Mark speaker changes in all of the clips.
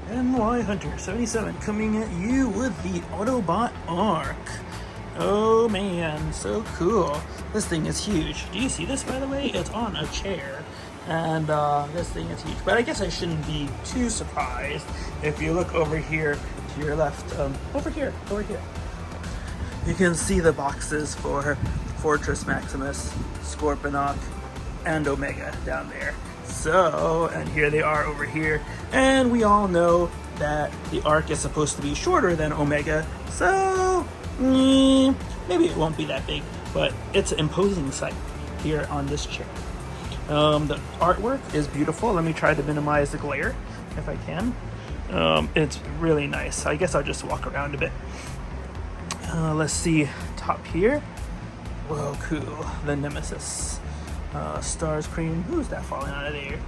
Speaker 1: NY Hunter 77 coming at you with the Autobot Arc. Oh man, so cool. This thing is huge. Do you see this, by the way? It's on a chair. And this thing is huge. But I guess I shouldn't be too surprised if you look over here to your left. Over here. You can see the boxes for Fortress Maximus, Scorponok, and Omega down there. So, and here they are over here. And we all know that the Arc is supposed to be shorter than Omega. So, maybe it won't be that big, but it's an imposing sight here on this chair. The artwork is beautiful. Let me try to minimize the glare if I can. It's really nice. I guess I'll just walk around a bit. Let's see, top here. Whoa, cool. The Nemesis. Stars Cream. Who's that falling out of there?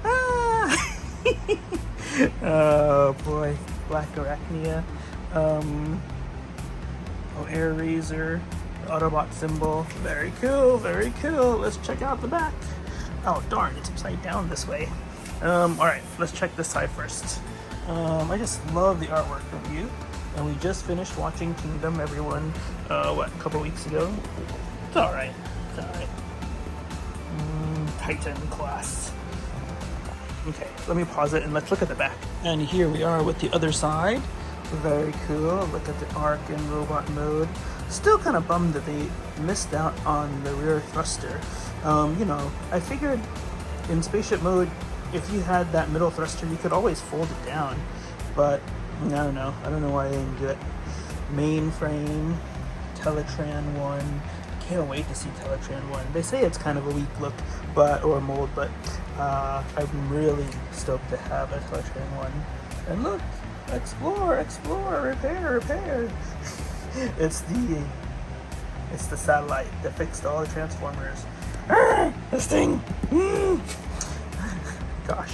Speaker 1: Ah! Oh boy. Black Arachnia. Air Razor. Autobot symbol. Very cool, very cool. Let's check out the back. Oh darn, it's upside down this way. Alright, let's check this side first. I just love the artwork review. And we just finished watching Kingdom, everyone, a couple weeks ago. It's alright. It's alright. Titan class. Okay, let me pause it and let's look at the back. And here we are with the other side. Very cool. Look at the Arc in robot mode. Still kind of bummed that they missed out on the rear thruster. You know, I figured in spaceship mode, if you had that middle thruster, you could always fold it down. But I don't know. I don't know why they didn't do it. Mainframe, Teletran 1. Can't wait to see Teletran 1. They say it's kind of a weak look, or mold, but I'm really stoked to have a Teletran 1. And look, explore, repair. It's the satellite that fixed all the Transformers. This thing. Gosh.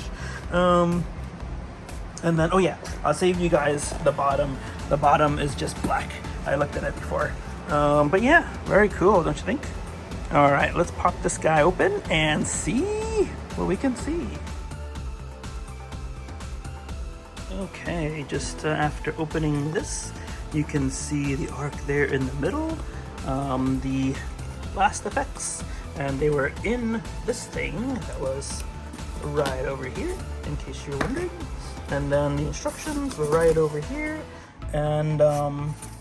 Speaker 1: And then, oh yeah, I'll save you guys the bottom. The bottom is just black. I looked at it before. But yeah, very cool, don't you think? All right, let's pop this guy open and see what we can see. Okay, just after opening this, you can see the Arc there in the middle, the blast effects, and they were in this thing that was right over here, in case you're wondering. And then the instructions were right over here, and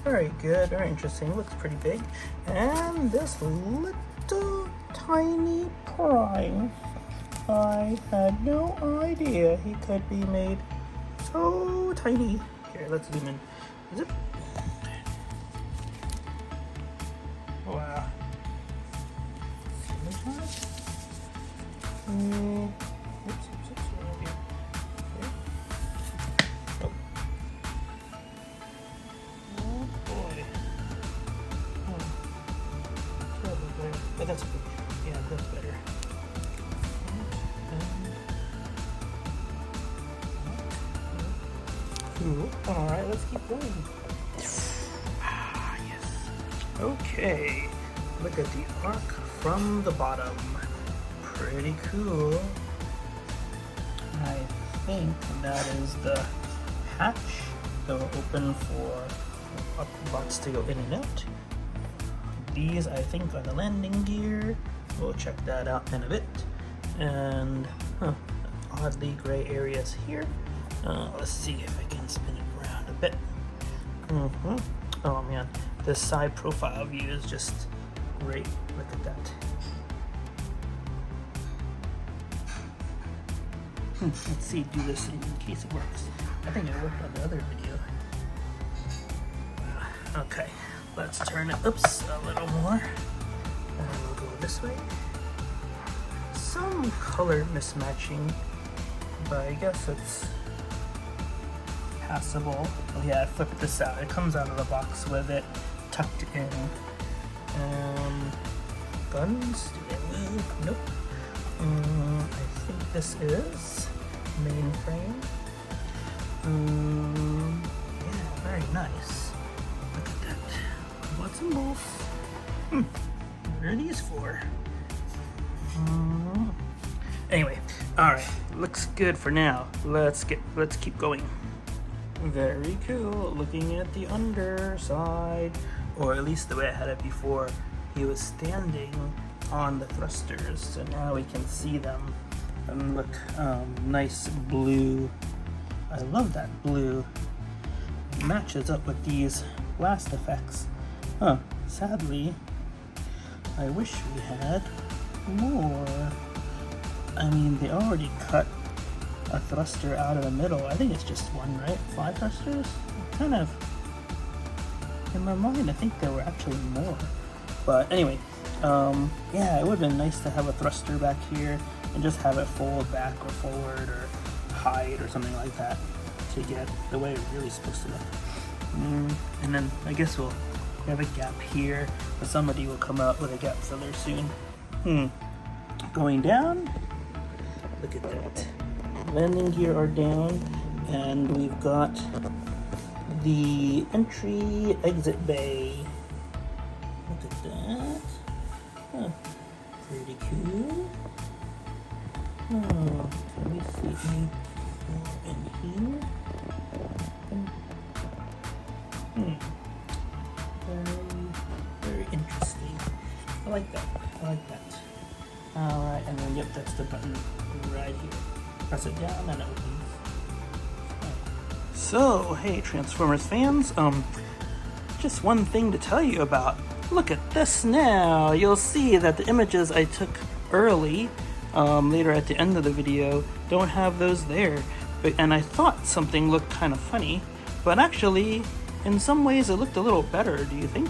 Speaker 1: very good, very interesting, looks pretty big. And this little tiny Prime, I had no idea he could be made so tiny. Here, let's zoom in. Zip. Wow. Oops, right here. Oh. Oh boy. Terrible glare. But that's okay. Yeah, that's better. Cool. Alright, let's keep going. Ah, yes. Okay. Look at the Arc from the bottom. Pretty cool. I think that is the hatch that will open for Autobots to go in and out. These, I think, are the landing gear. We'll check that out in a bit. And oddly gray areas here. Let's see if I can spin it around a bit. Oh man, this side profile view is just great. Look at that. Let's see, do this in case it works. I think it worked on the other video. Okay, let's turn it, oops, a little more. And we'll go this way. Some color mismatching, but I guess it's passable. Oh yeah, I flipped this out. It comes out of the box with it tucked in. Guns, do they move? Nope. I think this is mainframe. Yeah, very nice. Look at that. Lots of wolf. What are these for? Anyway, all right. Looks good for now. Let's keep going. Very cool. Looking at the underside, or at least the way I had it before. He was standing on the thrusters, so now we can see them. And look, nice blue. I love that blue. It matches up with these blast effects. Huh, sadly, I wish we had more. I mean, they already cut a thruster out of the middle. I think it's just one, right? 5 thrusters? Kind of, in my mind, I think there were actually more. But anyway, yeah, it would have been nice to have a thruster back here and just have it fold back or forward or hide or something like that to get the way it's really supposed to look. And then I guess we'll have a gap here, but somebody will come out with a gap filler soon. Going down, look at that. Landing gear are down, and we've got the entry exit bay. Look at that. Huh. Pretty cool. Oh, can we see any more in here? Very interesting. I like that. I like that. Alright, and then yep, that's the button right here. Press it down and it opens. So, hey Transformers fans, just one thing to tell you about. Look at this now. You'll see that the images I took early, later at the end of the video, don't have those there. And I thought something looked kind of funny, but actually, in some ways it looked a little better, do you think?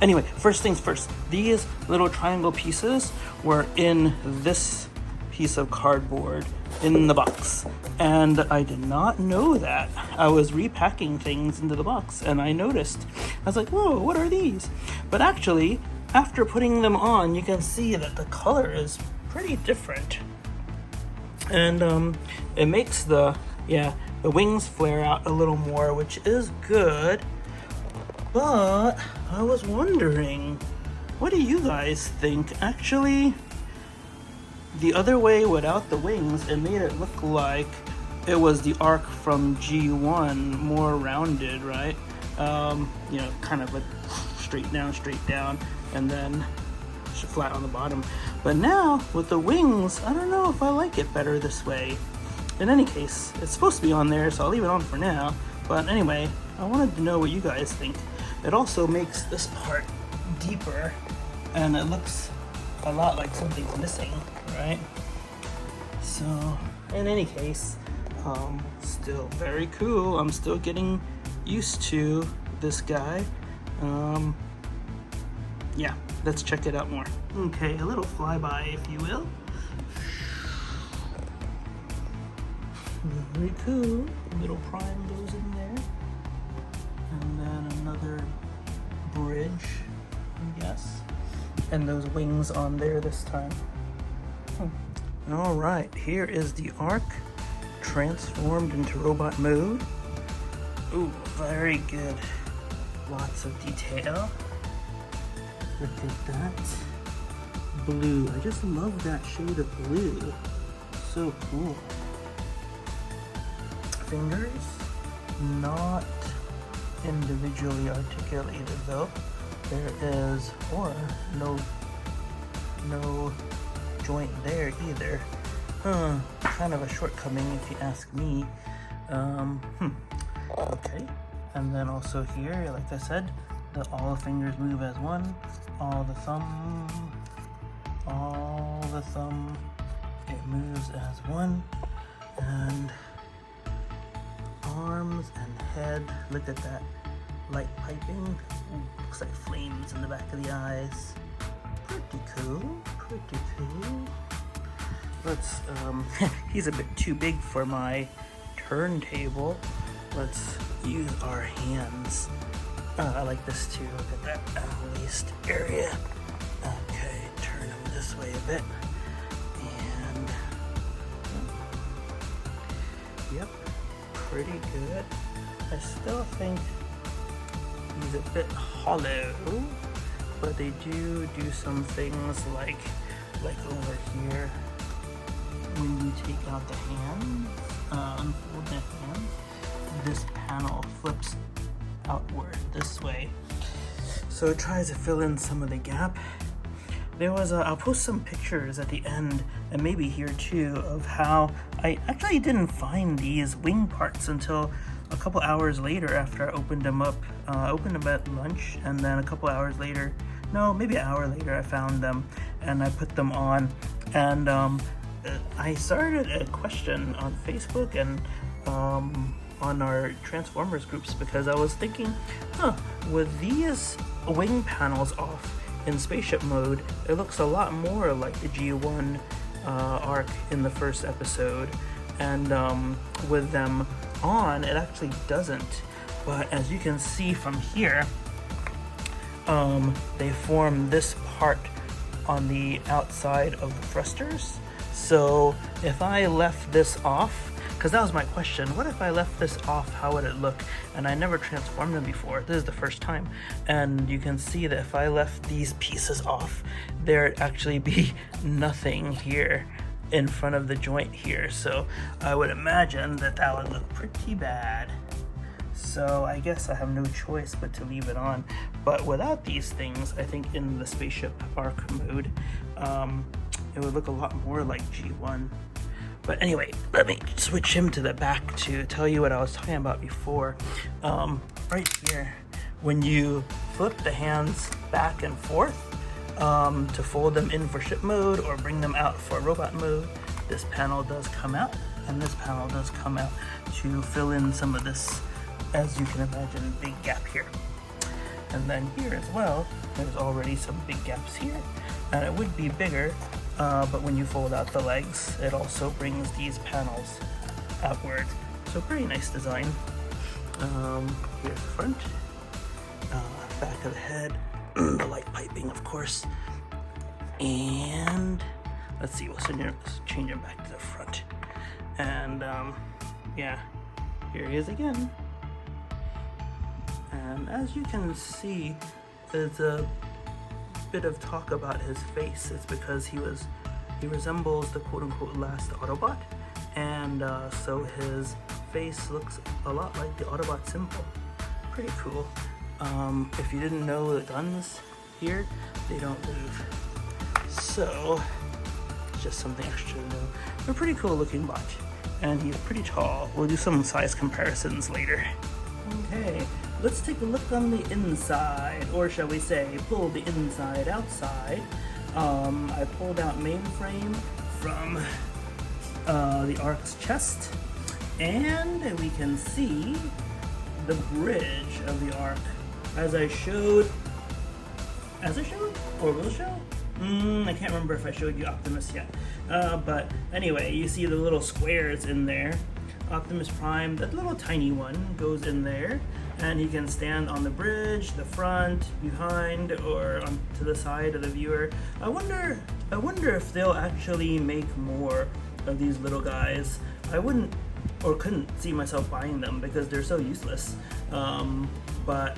Speaker 1: Anyway, first things first, these little triangle pieces were in this piece of cardboard in the box, and I did not know that. I was repacking things into the box and I noticed. I was like, whoa, what are these? But actually, after putting them on, you can see that the color is pretty different, and it makes the wings flare out a little more, which is good. But I was wondering, what do you guys think? Actually, the other way without the wings, it made it look like it was the arc from G1, more rounded, right? You know, kind of like straight down, and then flat on the bottom. But now, with the wings, I don't know if I like it better this way. In any case, it's supposed to be on there, so I'll leave it on for now. But anyway, I wanted to know what you guys think. It also makes this part deeper, and it looks a lot like something's missing, right? So, in any case, still very cool. I'm still getting used to this guy. Yeah, let's check it out more. Okay, a little flyby, if you will. Very cool. A little prime goes in there. And then another bridge, I guess. And those wings on there this time. Alright, here is the Ark transformed into robot mode. Ooh, very good. Lots of detail. Look at that. Blue. I just love that shade of blue. So cool. Fingers, not individually articulated though. There is, or no joint there either. Kind of a shortcoming if you ask me. Okay, and then also here, like I said, all the fingers move as one. All the thumb, it moves as one, and arms and head. Look at that light piping. Ooh, looks like flames in the back of the eyes. Pretty cool, pretty cool. Let's, he's a bit too big for my turntable. Let's use our hands. I like this too. Look at that waist area. Okay, turn them this way a bit. And, yep, pretty good. I still think he's a bit hollow, but they do some things like over here when you take out the hands, unfold the hands. this panel flips outward this way. So it tries to fill in some of the gap. There was I'll post some pictures at the end, and maybe here too, of how I actually didn't find these wing parts until a couple hours later after I opened them up. I opened them at lunch, and then a couple hours later, no, maybe an hour later, I found them and I put them on. And I started a question on Facebook and on our Transformers groups, because I was thinking, with these wing panels off in spaceship mode, it looks a lot more like the G1 arc in the first episode, and with them on, it actually doesn't. But as you can see from here, they form this part on the outside of the thrusters. So if I left this off, because that was my question, what if I left this off, how would it look? And I never transformed them before, this is the first time, and you can see that if I left these pieces off, there'd actually be nothing here in front of the joint here. So I would imagine that that would look pretty bad. So I guess I have no choice but to leave it on. But without these things, I think in the spaceship arc mode, it would look a lot more like G1. But anyway, let me switch him to the back to tell you what I was talking about before. Right here, when you flip the hands back and forth to fold them in for ship mode or bring them out for robot mode, this panel does come out, and this panel does come out to fill in some of this, as you can imagine, big gap here. And then here as well, there's already some big gaps here, and it would be bigger, but when you fold out the legs, it also brings these panels outward. So pretty nice design. Here's the front, back of the head, the light piping, of course. And let's see, let's change it back to the front. And yeah, here he is again. And as you can see, there's a bit of talk about his face. It's because he resembles the quote-unquote last Autobot, and so his face looks a lot like the Autobot symbol. Pretty cool. If you didn't know, the guns here, they don't move. So it's just something extra to know. A pretty cool looking bot, and he's pretty tall. We'll do some size comparisons later. Okay, let's take a look on the inside, or shall we say, pull the inside outside. I pulled out mainframe from the Ark's chest, and we can see the bridge of the Ark, as I showed, or will show? I can't remember if I showed you Optimus yet, but anyway, you see the little squares in there. Optimus Prime, that little tiny one, goes in there, and he can stand on the bridge, the front, behind, or on to the side of the viewer. I wonder if they'll actually make more of these little guys. I wouldn't or couldn't see myself buying them because they're so useless. But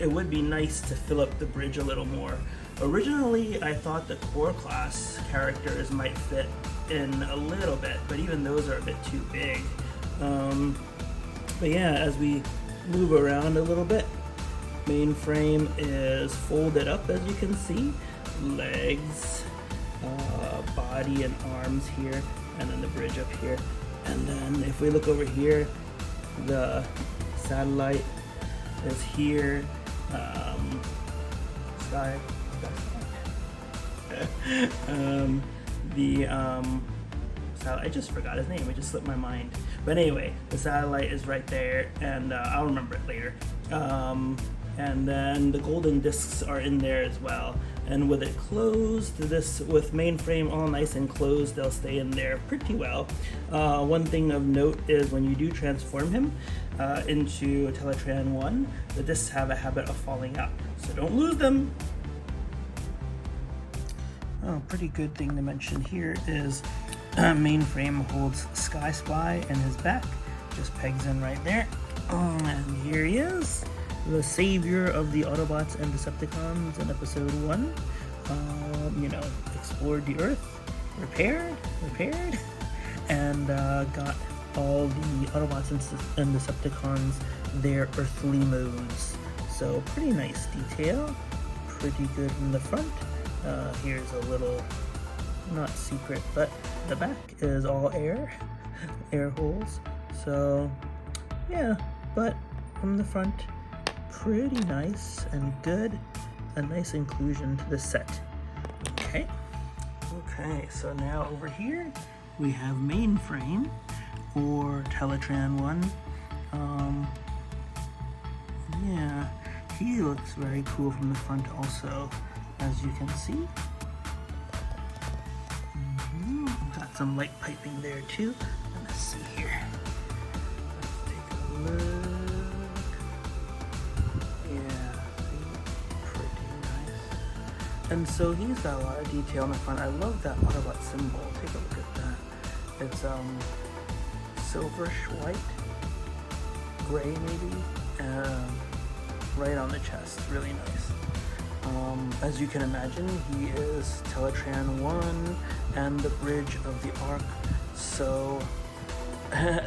Speaker 1: it would be nice to fill up the bridge a little more. Originally, I thought the core class characters might fit in a little bit, but even those are a bit too big. But yeah, as we move around a little bit, mainframe is folded up, as you can see. Legs, body and arms here, and then the bridge up here. And then if we look over here, the satellite is here. I just forgot his name, it just slipped my mind. But anyway, the satellite is right there, and I'll remember it later. And then the golden discs are in there as well. And with it closed, with mainframe all nice and closed, they'll stay in there pretty well. One thing of note is when you do transform him into Teletran 1, the discs have a habit of falling out, so don't lose them. Oh, pretty good thing to mention here is mainframe holds Sky Spy in his back, just pegs in right there. And here he is, the savior of the Autobots and Decepticons in episode 1. Explored the Earth, repaired, and got all the Autobots and Decepticons their earthly modes. So pretty nice detail, pretty good in the front. Here's a little, not secret, but the back is all air holes. So yeah, but from the front, pretty nice and good. A nice inclusion to the set. Okay, so now over here we have Mainframe, or Teletran 1. Yeah, he looks very cool from the front also, as you can see. Got some light piping there too. Let's see here. Let's take a look. Yeah, pretty nice. And so he's got a lot of detail in the front. I love that Autobot symbol. Take a look at that. It's silverish white, gray maybe, right on the chest. Really nice. As you can imagine, he is Teletran 1 and the bridge of the Ark. So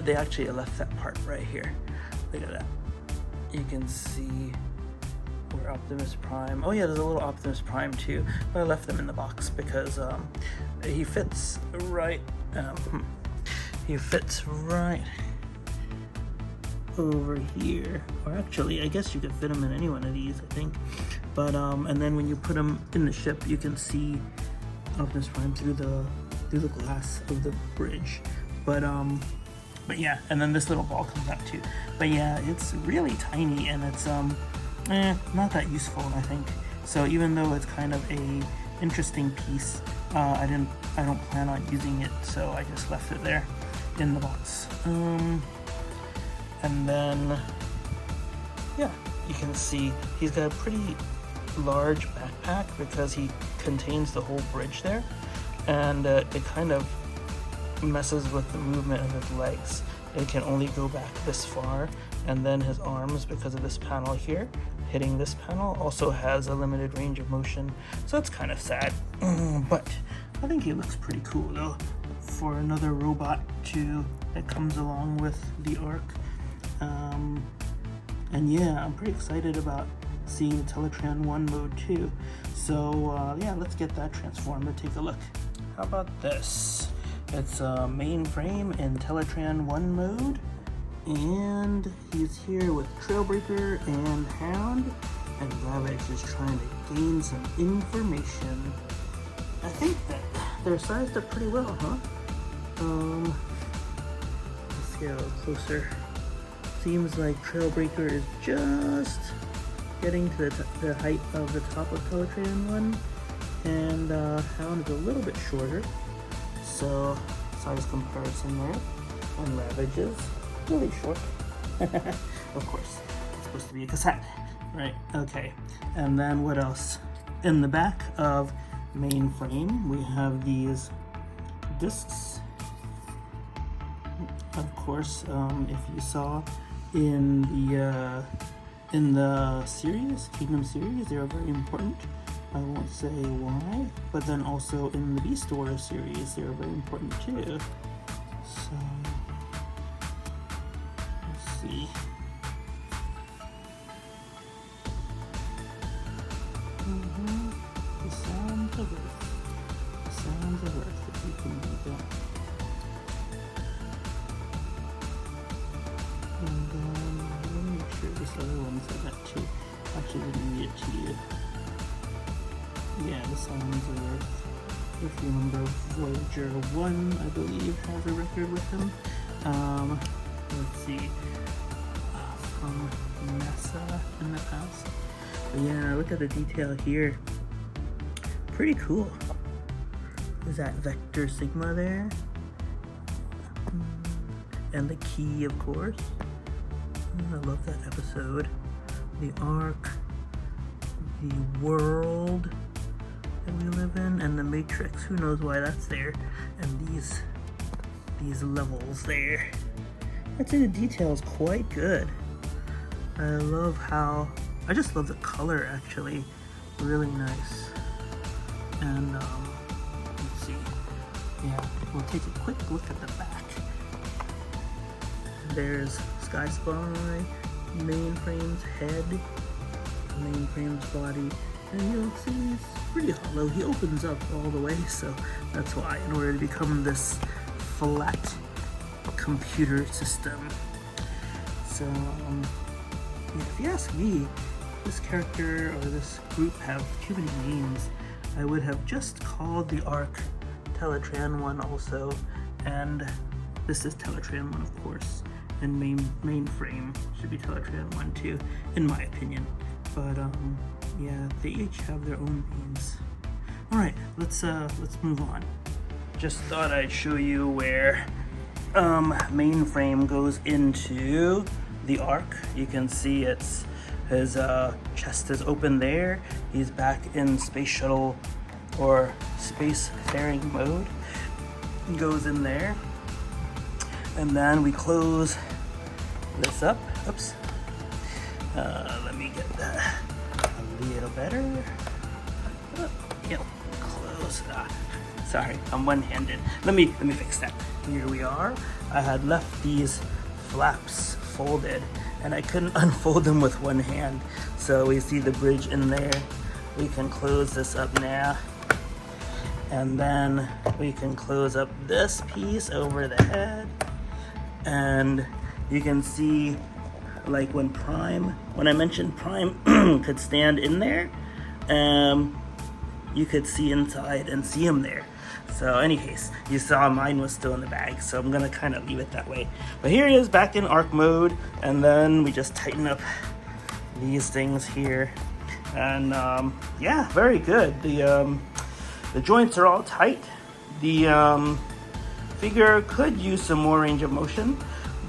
Speaker 1: they actually left that part right here. Look at that. You can see where Optimus Prime. Oh yeah, there's a little Optimus Prime too. But I left them in the box because he fits right. He fits right over here. Or actually, I guess you could fit him in any one of these, I think. But and then when you put him in the ship, you can see Optimus Prime through the glass of the bridge. But yeah, and then this little ball comes out too. But yeah, it's really tiny, and it's not that useful, I think. So even though it's kind of a interesting piece, I don't plan on using it, so I just left it there in the box. And then yeah, you can see he's got a pretty large backpack because he contains the whole bridge there, and it kind of messes with the movement of his legs. It can only go back this far, and then his arms, because of this panel here hitting this panel, also has a limited range of motion, so it's kind of sad. But I think he looks pretty cool though for another robot that comes along with the Ark. And yeah, I'm pretty excited about seeing the Teletran 1 mode too. So yeah, let's get that transformed and take a look. How about this? It's a Mainframe in Teletran 1 mode, and he's here with Trailbreaker and Hound, and Ravage is trying to gain some information. I think that they're sized up pretty well, huh? Let's get a little closer. Seems like Trailbreaker is just getting to the height of the top of Teletran 1, and Hound is a little bit shorter, so size comparison there. And Ravage is really short. Of course, it's supposed to be a cassette, right? Okay, and then what else? In the back of Mainframe, we have these discs. Of course, if you saw in the series, Kingdom series, they are very important. I won't say why, but then also in the Beast Wars series, they are very important too. So let's see. The Sounds of Earth. The Sounds of Earth, if you can read that. And then let me make sure this other one said that too. Actually, didn't read it to you. Yeah, the Sounds of Earth. If you remember, Voyager 1, I believe, has a record with him. Let's see. From NASA in the past. But yeah, look at the detail here. Pretty cool. Is that Vector Sigma there? And the key, of course. I love that episode. The Ark, the world that we live in, and the Matrix. Who knows why that's there? And these levels there. I'd say the detail is quite good. I just love the color, actually. Really nice. And let's see. Yeah, we'll take a quick look at the back. there's Sky Spy, Mainframe's head, Mainframe's body, and you'll see he's pretty hollow. He opens up all the way, so that's why, in order to become this flat computer system. So, yeah, if you ask me, this character or this group have too many names. I would have just called the Ark Teletran 1 also, and this is Teletran 1 of course, and Mainframe should be Teletran 1 too, in my opinion. But yeah, they each have their own names. Alright, let's move on. Just thought I'd show you where Mainframe goes into the Ark. You can see it's his chest is open there. He's back in space shuttle or spacefaring mode. He goes in there, and then we close this up. Oops. Let me get that a little better. Yep, close. Sorry, I'm one-handed. Let me fix that. Here we are. I had left these flaps folded, and I couldn't unfold them with one hand. So we see the bridge in there. We can close this up now. And then we can close up this piece over the head. And you can see, like when I mentioned Prime could stand in there, you could see inside and see him there. So in any case, you saw mine was still in the bag, so I'm gonna kind of leave it that way. But here he is back in Ark mode, and then we just tighten up these things here. And yeah, very good. The joints are all tight. The figure could use some more range of motion,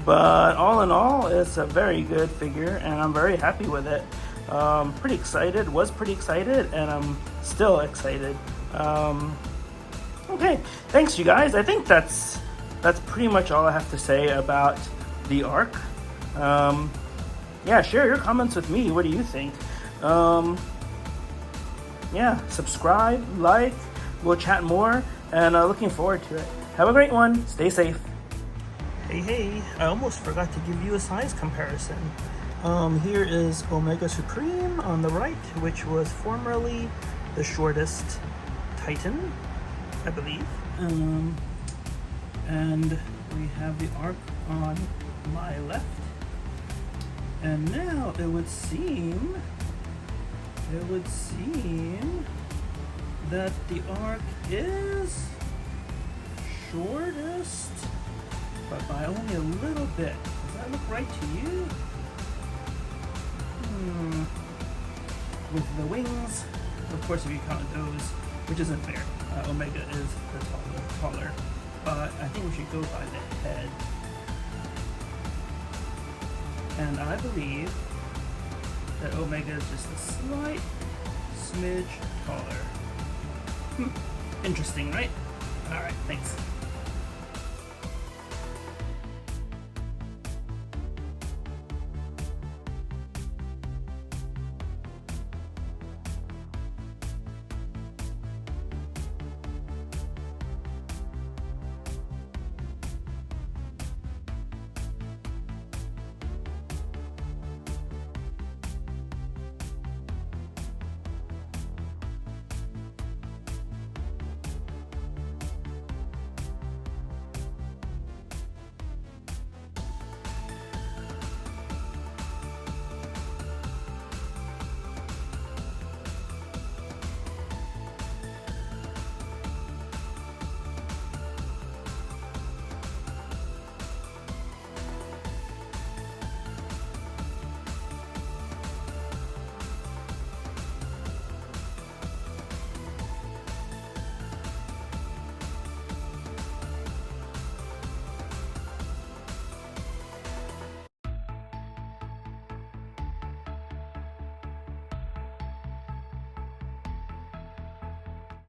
Speaker 1: but all in all, it's a very good figure, and I'm very happy with it. Pretty excited, was pretty excited, and I'm still excited. Okay, thanks you guys. I think that's pretty much all I have to say about the Ark. Yeah, share your comments with me. What do you think? Yeah, subscribe, like, we'll chat more, and looking forward to it. Have a great one. Stay safe. Hey, I almost forgot to give you a size comparison. Here is Omega Supreme on the right, which was formerly the shortest Titan, I believe. And we have the Ark on my left. And now it would seem that the Ark is shortest, but by only a little bit. Does that look right to you? With the wings, of course, if you count those, which isn't fair. Omega is the taller, but I think we should go by the head. And I believe that Omega is just a slight smidge taller. Interesting, right? Alright, thanks.